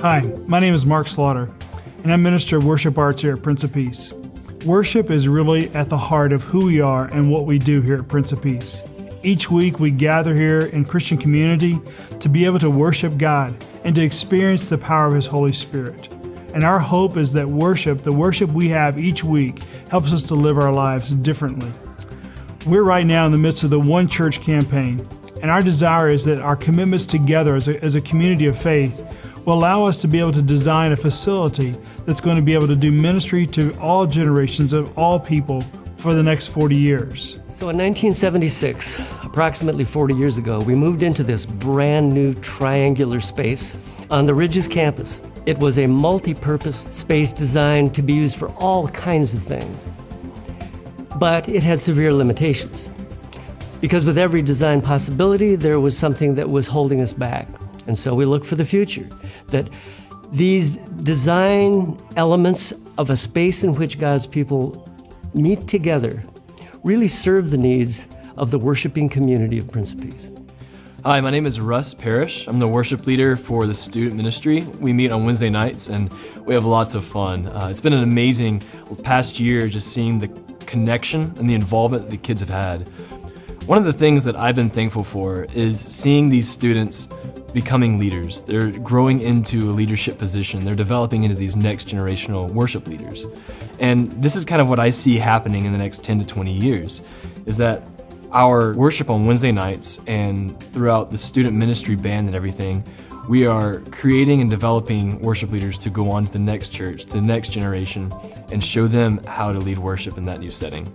Hi, my name is Mark Slaughter, and I'm Minister of Worship Arts here at Prince of Peace. Worship is really at the heart of who we are and what we do here at Prince of Peace. Each week we gather here in Christian community to be able to worship God and to experience the power of His Holy Spirit. And our hope is that the worship we have each week, helps us to live our lives differently. We're right now in the midst of the One Church campaign, and our desire is that our commitments together as a community of faith will allow us to be able to design a facility that's going to be able to do ministry to all generations of all people for the next 40 years. So in 1976, approximately 40 years ago, we moved into this brand new triangular space on the Ridges campus. It was a multi-purpose space designed to be used for all kinds of things. But it had severe limitations. Because with every design possibility, there was something that was holding us back. And so we look for the future, that these design elements of a space in which God's people meet together really serve the needs of the worshiping community of Prince of Peace. Hi, my name is Russ Parrish. I'm the worship leader for the student ministry. We meet on Wednesday nights and we have lots of fun. It's been an amazing past year just seeing the connection and the involvement that the kids have had. One of the things that I've been thankful for is seeing these students becoming leaders. They're growing into a leadership position. They're developing into these next generational worship leaders. And this is kind of what I see happening in the next 10 to 20 years, is that our worship on Wednesday nights and throughout the student ministry band and everything, we are creating and developing worship leaders to go on to the next church, to the next generation, and show them how to lead worship in that new setting.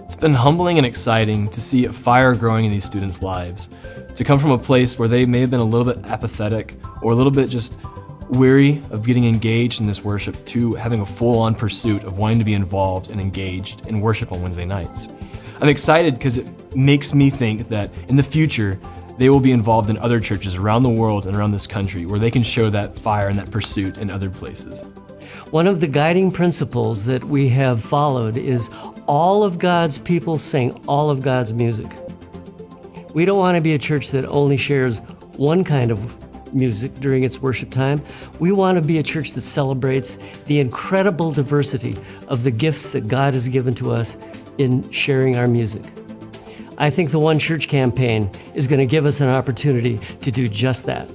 It's been humbling and exciting to see a fire growing in these students' lives, to come from a place where they may have been a little bit apathetic or a little bit just weary of getting engaged in this worship to having a full-on pursuit of wanting to be involved and engaged in worship on Wednesday nights. I'm excited because it makes me think that in the future, they will be involved in other churches around the world and around this country where they can show that fire and that pursuit in other places. One of the guiding principles that we have followed is all of God's people sing all of God's music. We don't want to be a church that only shares one kind of music during its worship time. We want to be a church that celebrates the incredible diversity of the gifts that God has given to us in sharing our music. I think the One Church campaign is going to give us an opportunity to do just that.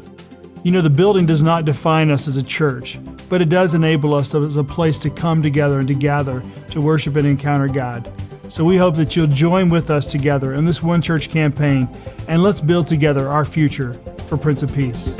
You know, the building does not define us as a church, but it does enable us as a place to come together and to gather to worship and encounter God. So we hope that you'll join with us together in this One Church campaign, and let's build together our future for Prince of Peace.